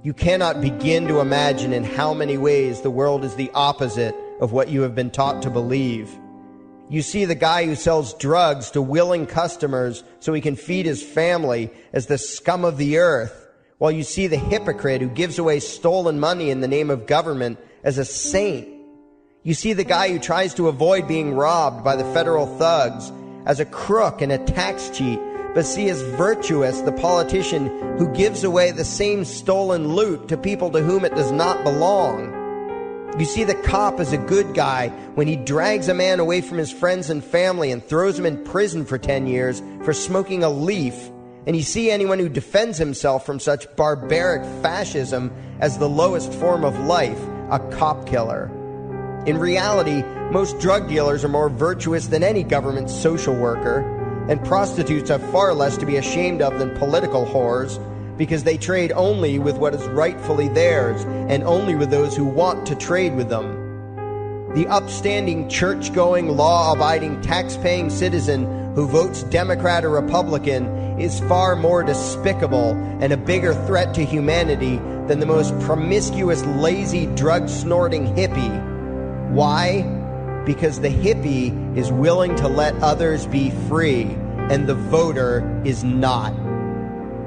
You cannot begin to imagine in how many ways the world is the opposite of what you have been taught to believe. You see the guy who sells drugs to willing customers so he can feed his family as the scum of the earth, while you see the hypocrite who gives away stolen money in the name of government as a saint. You see the guy who tries to avoid being robbed by the federal thugs as a crook and a tax cheat, but see as virtuous the politician who gives away the same stolen loot to people to whom it does not belong. You see the cop as a good guy when he drags a man away from his friends and family and throws him in prison for 10 years for smoking a leaf. And you see anyone who defends himself from such barbaric fascism as the lowest form of life, a cop killer. In reality, most drug dealers are more virtuous than any government social worker, and prostitutes have far less to be ashamed of than political whores, because they trade only with what is rightfully theirs, and only with those who want to trade with them. The upstanding, church-going, law-abiding, tax-paying citizen who votes Democrat or Republican is far more despicable and a bigger threat to humanity than the most promiscuous, lazy, drug-snorting hippie. Why? Because the hippie is willing to let others be free, and the voter is not.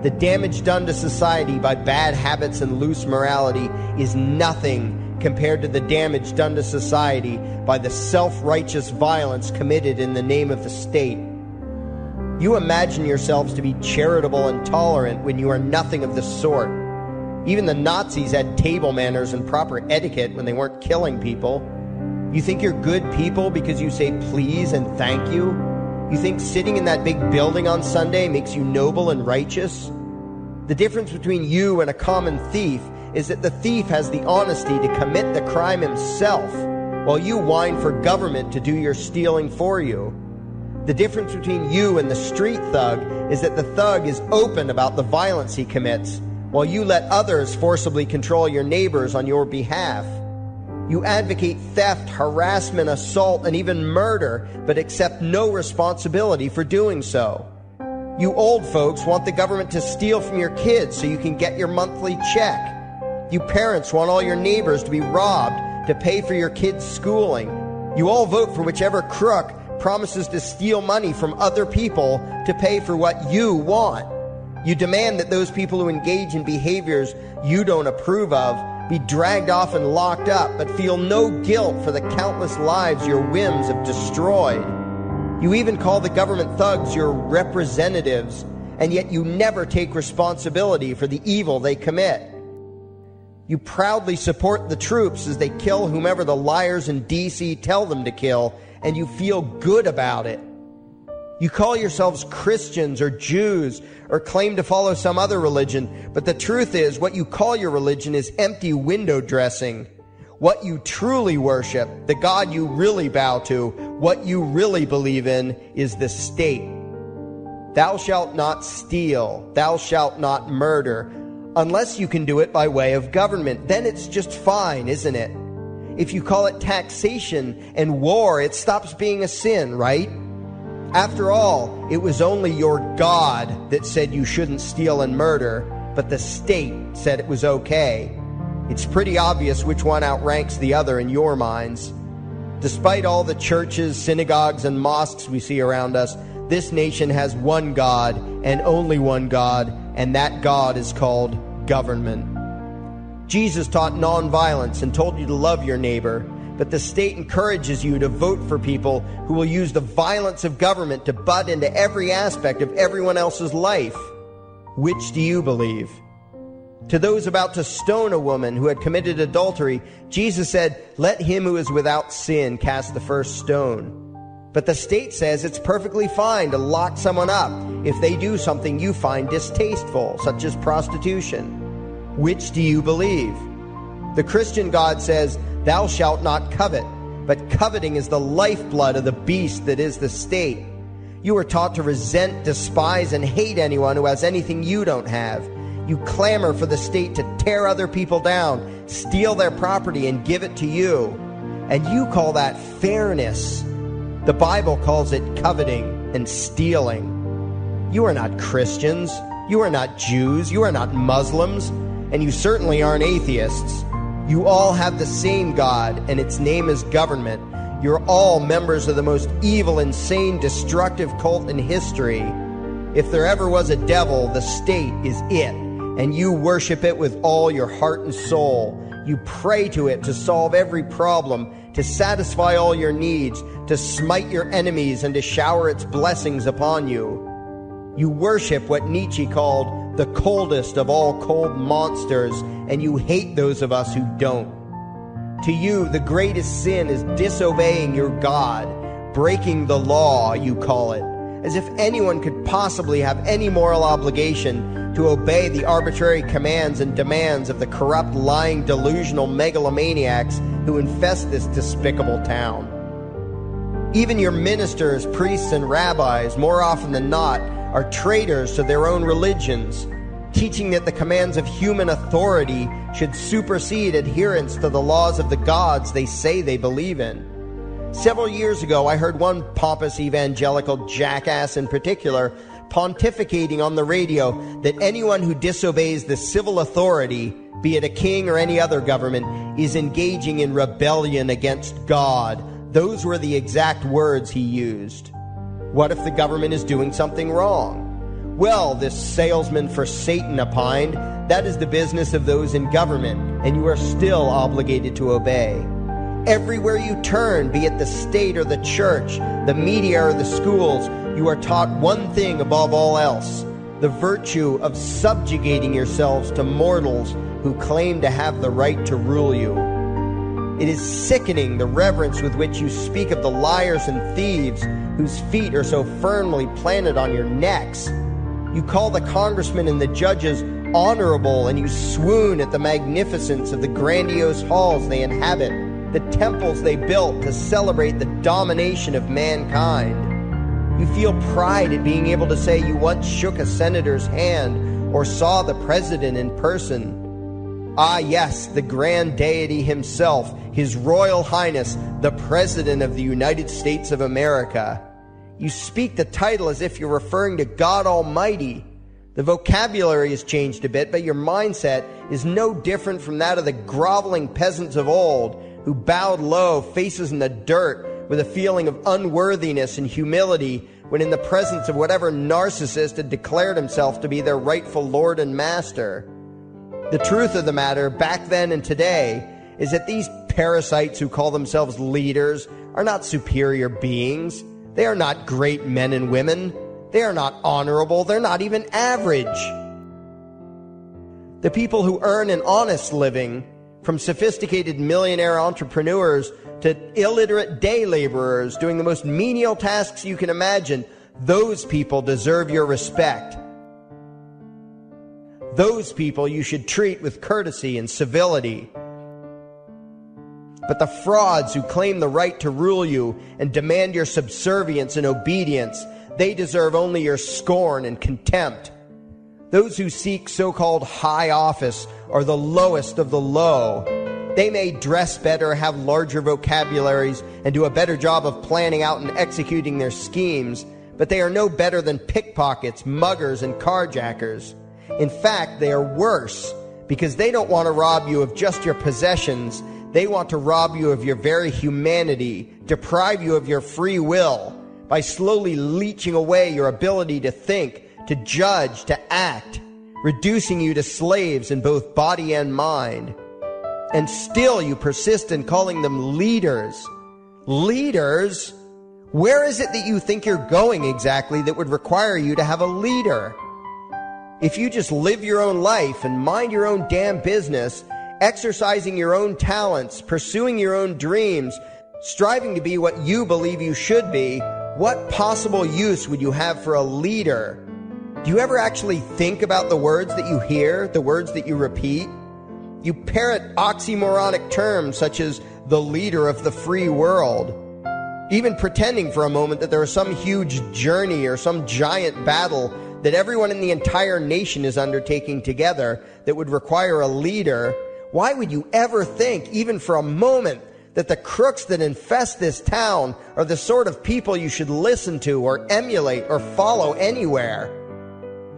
The damage done to society by bad habits and loose morality is nothing compared to the damage done to society by the self-righteous violence committed in the name of the state. You imagine yourselves to be charitable and tolerant when you are nothing of the sort. Even the Nazis had table manners and proper etiquette when they weren't killing people. You think you're good people because you say please and thank you? You think sitting in that big building on Sunday makes you noble and righteous? The difference between you and a common thief is that the thief has the honesty to commit the crime himself, while you whine for government to do your stealing for you. The difference between you and the street thug is that the thug is open about the violence he commits, while you let others forcibly control your neighbors on your behalf. You advocate theft, harassment, assault, and even murder, but accept no responsibility for doing so. You old folks want the government to steal from your kids so you can get your monthly check. You parents want all your neighbors to be robbed to pay for your kids' schooling. You all vote for whichever crook promises to steal money from other people to pay for what you want. You demand that those people who engage in behaviors you don't approve of be dragged off and locked up, but feel no guilt for the countless lives your whims have destroyed. You even call the government thugs your representatives, and yet you never take responsibility for the evil they commit. You proudly support the troops as they kill whomever the liars in D.C. tell them to kill, and you feel good about it. You call yourselves Christians or Jews or claim to follow some other religion, but the truth is what you call your religion is empty window dressing. What you truly worship, the God you really bow to, what you really believe in is the state. Thou shalt not steal, thou shalt not murder, unless you can do it by way of government. Then it's just fine, isn't it? If you call it taxation and war, it stops being a sin, right? After all, it was only your God that said you shouldn't steal and murder, but the state said it was okay. It's pretty obvious which one outranks the other in your minds. Despite all the churches, synagogues, and mosques we see around us, this nation has one God and only one God, and that God is called government. Jesus taught nonviolence and told you to love your neighbor, but the state encourages you to vote for people who will use the violence of government to butt into every aspect of everyone else's life. Which do you believe? To those about to stone a woman who had committed adultery, Jesus said, "Let him who is without sin cast the first stone." But the state says it's perfectly fine to lock someone up if they do something you find distasteful, such as prostitution. Which do you believe? The Christian God says, "Thou shalt not covet," but coveting is the lifeblood of the beast that is the state. You are taught to resent, despise, and hate anyone who has anything you don't have. You clamor for the state to tear other people down, steal their property, and give it to you. And you call that fairness. The Bible calls it coveting and stealing. You are not Christians. You are not Jews. You are not Muslims. and you certainly aren't atheists. You all have the same God, and its name is government. You're all members of the most evil, insane, destructive cult in history. If there ever was a devil, the state is it, and you worship it with all your heart and soul. You pray to it to solve every problem, to satisfy all your needs, to smite your enemies, and to shower its blessings upon you. You worship what Nietzsche called the coldest of all cold monsters, and you hate those of us who don't. To you, the greatest sin is disobeying your God, breaking the law, you call it, as if anyone could possibly have any moral obligation to obey the arbitrary commands and demands of the corrupt, lying, delusional megalomaniacs who infest this despicable town. Even your ministers, priests, and rabbis, more often than not, are traitors to their own religions, teaching that the commands of human authority should supersede adherence to the laws of the gods they say they believe in. Several years ago, I heard one pompous evangelical jackass in particular pontificating on the radio that anyone who disobeys the civil authority, be it a king or any other government, is engaging in rebellion against God. Those were the exact words he used. What if the government is doing something wrong? Well, this salesman for Satan opined, that is the business of those in government, and you are still obligated to obey. Everywhere you turn, be it the state or the church, the media or the schools, you are taught one thing above all else: the virtue of subjugating yourselves to mortals who claim to have the right to rule you. It is sickening the reverence with which you speak of the liars and thieves whose feet are so firmly planted on your necks. You call the congressmen and the judges honorable, and you swoon at the magnificence of the grandiose halls they inhabit, the temples they built to celebrate the domination of mankind. You feel pride at being able to say you once shook a senator's hand or saw the president in person. Ah, yes, the grand deity himself, His Royal Highness, the President of the United States of America. You speak the title as if you're referring to God Almighty. The vocabulary has changed a bit, but your mindset is no different from that of the groveling peasants of old who bowed low, faces in the dirt, with a feeling of unworthiness and humility when in the presence of whatever narcissist had declared himself to be their rightful lord and master. The truth of the matter, back then and today, is that these parasites who call themselves leaders are not superior beings. They are not great men and women. They are not honorable. They're not even average. The people who earn an honest living, from sophisticated millionaire entrepreneurs to illiterate day laborers doing the most menial tasks you can imagine, those people deserve your respect. Those people you should treat with courtesy and civility. But the frauds who claim the right to rule you and demand your subservience and obedience, they deserve only your scorn and contempt. Those who seek so-called high office are the lowest of the low. They may dress better, have larger vocabularies, and do a better job of planning out and executing their schemes, but they are no better than pickpockets, muggers, and carjackers. In fact, they are worse, because they don't want to rob you of just your possessions. They want to rob you of your very humanity, deprive you of your free will, by slowly leeching away your ability to think, to judge, to act, reducing you to slaves in both body and mind. And still you persist in calling them leaders. Leaders? Where is it that you think you're going exactly that would require you to have a leader? If you just live your own life and mind your own damn business, exercising your own talents, pursuing your own dreams, striving to be what you believe you should be, what possible use would you have for a leader? Do you ever actually think about the words that you hear, the words that you repeat? You parrot oxymoronic terms such as the leader of the free world, even pretending for a moment that there is some huge journey or some giant battle that everyone in the entire nation is undertaking together that would require a leader. Why would you ever think, even for a moment, that the crooks that infest this town are the sort of people you should listen to or emulate or follow anywhere?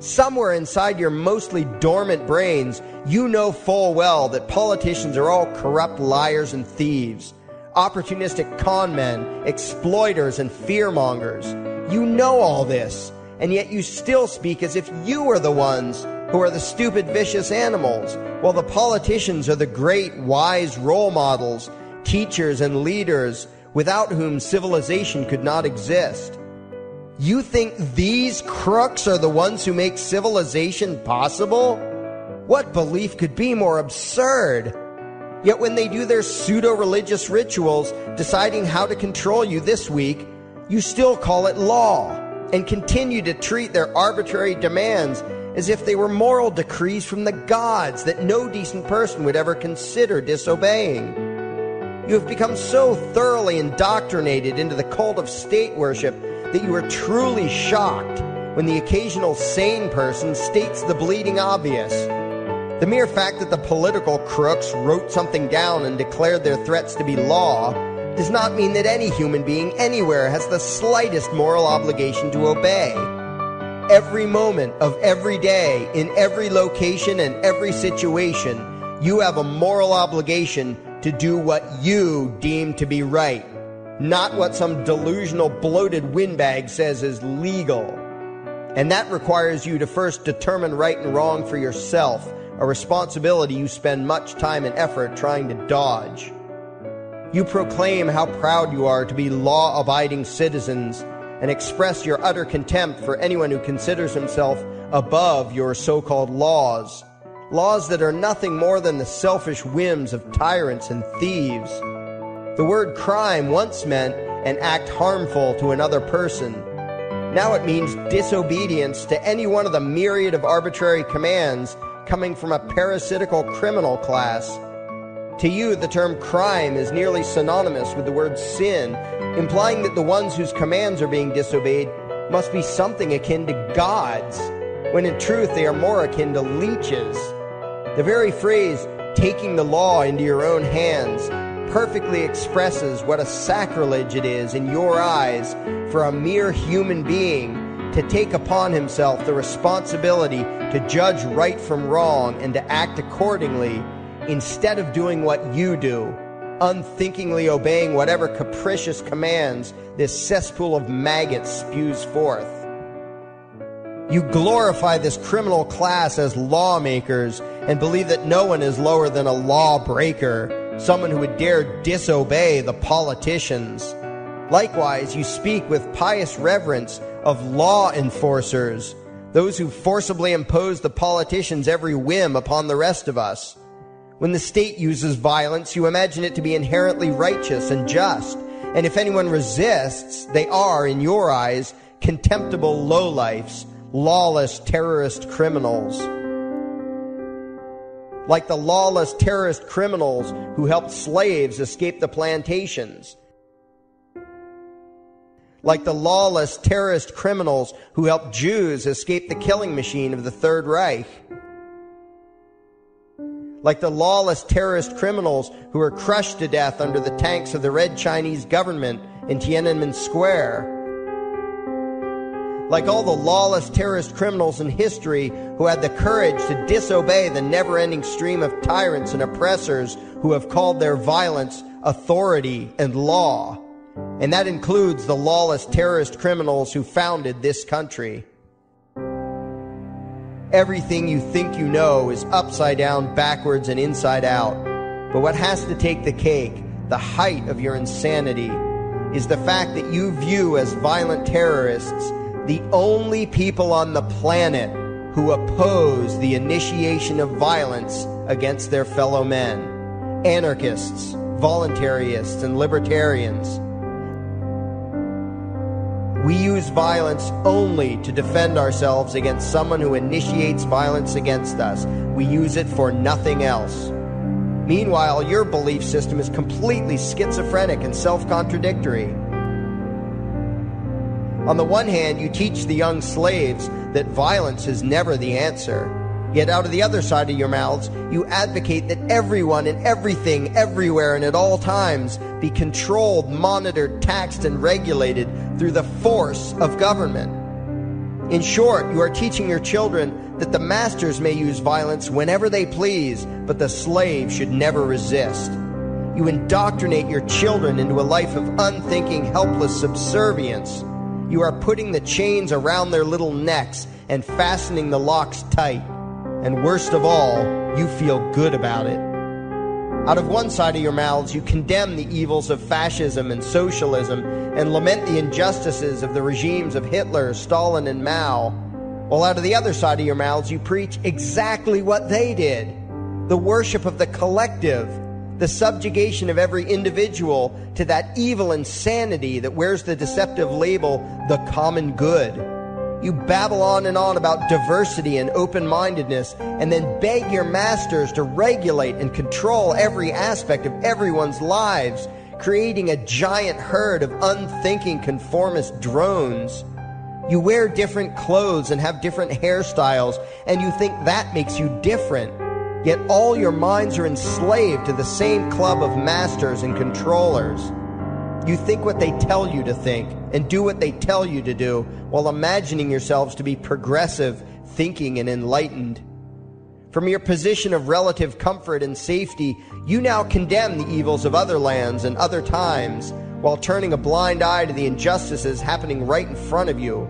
Somewhere inside your mostly dormant brains, you know full well that politicians are all corrupt liars and thieves, opportunistic con men, exploiters, and fearmongers. You know all this, and yet you still speak as if you are the ones who are the stupid, vicious animals, while the politicians are the great, wise role models, teachers, and leaders without whom civilization could not exist. You think these crooks are the ones who make civilization possible? What belief could be more absurd? Yet when they do their pseudo-religious rituals, deciding how to control you this week, you still call it law, and continue to treat their arbitrary demands as if they were moral decrees from the gods that no decent person would ever consider disobeying. You have become so thoroughly indoctrinated into the cult of state worship that you are truly shocked when the occasional sane person states the bleeding obvious. The mere fact that the political crooks wrote something down and declared their threats to be law does not mean that any human being anywhere has the slightest moral obligation to obey. Every moment of every day, in every location and every situation, you have a moral obligation to do what you deem to be right, not what some delusional bloated windbag says is legal. And that requires you to first determine right and wrong for yourself, a responsibility you spend much time and effort trying to dodge. You proclaim how proud you are to be law-abiding citizens and express your utter contempt for anyone who considers himself above your so-called laws, laws that are nothing more than the selfish whims of tyrants and thieves. The word crime once meant an act harmful to another person. Now it means disobedience to any one of the myriad of arbitrary commands coming from a parasitical criminal class. To you, the term crime is nearly synonymous with the word sin, implying that the ones whose commands are being disobeyed must be something akin to gods, when in truth they are more akin to leeches. The very phrase, taking the law into your own hands, perfectly expresses what a sacrilege it is in your eyes for a mere human being to take upon himself the responsibility to judge right from wrong and to act accordingly, instead of doing what you do, unthinkingly obeying whatever capricious commands this cesspool of maggots spews forth. You glorify this criminal class as lawmakers and believe that no one is lower than a lawbreaker, someone who would dare disobey the politicians. Likewise, you speak with pious reverence of law enforcers, those who forcibly impose the politicians' every whim upon the rest of us. When the state uses violence, you imagine it to be inherently righteous and just, and if anyone resists, they are, in your eyes, contemptible lowlifes, lawless terrorist criminals. Like the lawless terrorist criminals who helped slaves escape the plantations. Like the lawless terrorist criminals who helped Jews escape the killing machine of the Third Reich. Like the lawless terrorist criminals who were crushed to death under the tanks of the Red Chinese government in Tiananmen Square. Like all the lawless terrorist criminals in history who had the courage to disobey the never-ending stream of tyrants and oppressors who have called their violence authority and law. And that includes the lawless terrorist criminals who founded this country. Everything you think you know is upside down, backwards, and inside out. But what has to take the cake, the height of your insanity, is the fact that you view as violent terrorists the only people on the planet who oppose the initiation of violence against their fellow men. Anarchists, voluntarists, and libertarians. We use violence only to defend ourselves against someone who initiates violence against us. We use it for nothing else. Meanwhile, your belief system is completely schizophrenic and self-contradictory. On the one hand, you teach the young slaves that violence is never the answer. Yet out of the other side of your mouths, you advocate that everyone and everything, everywhere and at all times be controlled, monitored, taxed, and regulated through the force of government. In short, you are teaching your children that the masters may use violence whenever they please, but the slave should never resist. You indoctrinate your children into a life of unthinking, helpless subservience. You are putting the chains around their little necks and fastening the locks tight. And worst of all, you feel good about it. Out of one side of your mouths, you condemn the evils of fascism and socialism and lament the injustices of the regimes of Hitler, Stalin, and Mao. While out of the other side of your mouths, you preach exactly what they did. The worship of the collective, the subjugation of every individual to that evil insanity that wears the deceptive label, the common good. You babble on and on about diversity and open-mindedness, and then beg your masters to regulate and control every aspect of everyone's lives, creating a giant herd of unthinking conformist drones. You wear different clothes and have different hairstyles, and you think that makes you different. Yet all your minds are enslaved to the same club of masters and controllers. You think what they tell you to think and do what they tell you to do while imagining yourselves to be progressive, thinking, and enlightened. From your position of relative comfort and safety, you now condemn the evils of other lands and other times while turning a blind eye to the injustices happening right in front of you.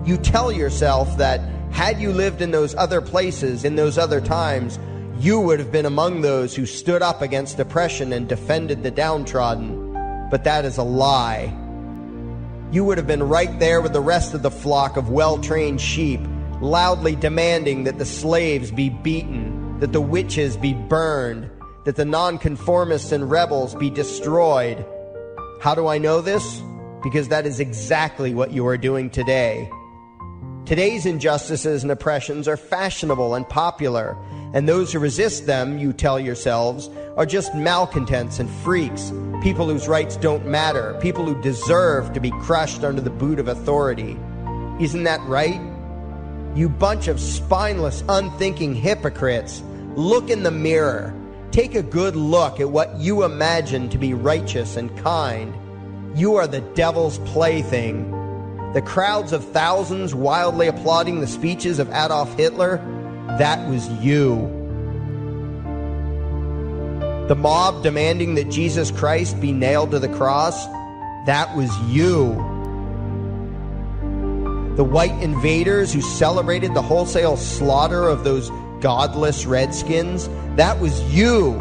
You tell yourself that had you lived in those other places, in those other times, you would have been among those who stood up against oppression and defended the downtrodden. But that is a lie. You would have been right there with the rest of the flock of well-trained sheep, loudly demanding that the slaves be beaten, that the witches be burned, that the nonconformists and rebels be destroyed. How do I know this? Because that is exactly what you are doing today. Today's injustices and oppressions are fashionable and popular, and those who resist them, you tell yourselves, are just malcontents and freaks, people whose rights don't matter, people who deserve to be crushed under the boot of authority. Isn't that right? You bunch of spineless, unthinking hypocrites, look in the mirror. Take a good look at what you imagine to be righteous and kind. You are the devil's plaything. The crowds of thousands wildly applauding the speeches of Adolf Hitler, that was you. The mob demanding that Jesus Christ be nailed to the cross, that was you. The white invaders who celebrated the wholesale slaughter of those godless redskins, that was you.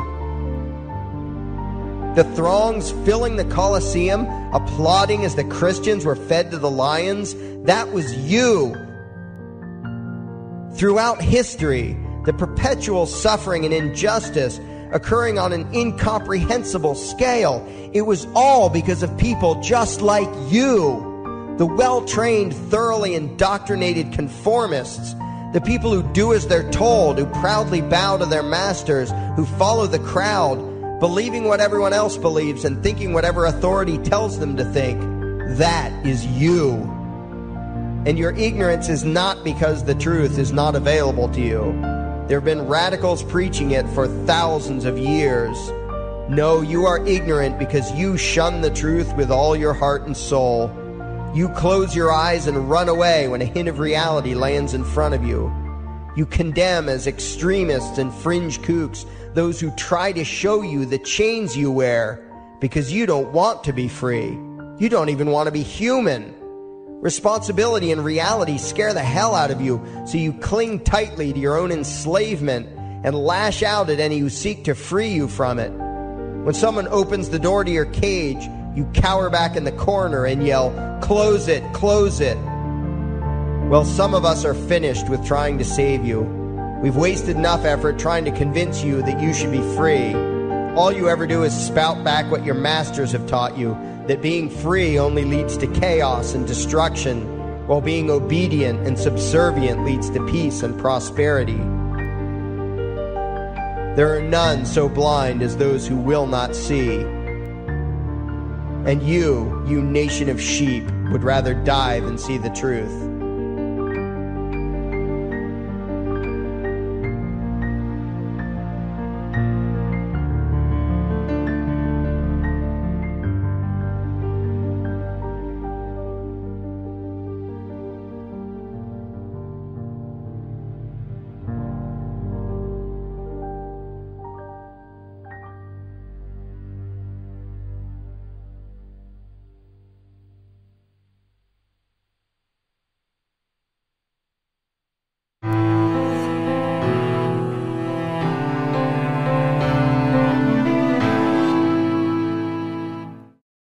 The throngs filling the Colosseum, applauding as the Christians were fed to the lions, that was you. Throughout history, the perpetual suffering and injustice occurring on an incomprehensible scale, it was all because of people just like you. The well-trained, thoroughly indoctrinated conformists, the people who do as they're told, who proudly bow to their masters, who follow the crowd, believing what everyone else believes and thinking whatever authority tells them to think. That is you. And your ignorance is not because the truth is not available to you. There have been radicals preaching it for thousands of years. No, you are ignorant because you shun the truth with all your heart and soul. You close your eyes and run away when a hint of reality lands in front of you. You condemn as extremists and fringe kooks those who try to show you the chains you wear because you don't want to be free. You don't even want to be human. Responsibility and reality scare the hell out of you, so you cling tightly to your own enslavement and lash out at any who seek to free you from it. When someone opens the door to your cage, you cower back in the corner and yell, "Close it, close it." Well, some of us are finished with trying to save you. We've wasted enough effort trying to convince you that you should be free. All you ever do is spout back what your masters have taught you, that being free only leads to chaos and destruction, while being obedient and subservient leads to peace and prosperity. There are none so blind as those who will not see. And you nation of sheep, would rather die than see the truth.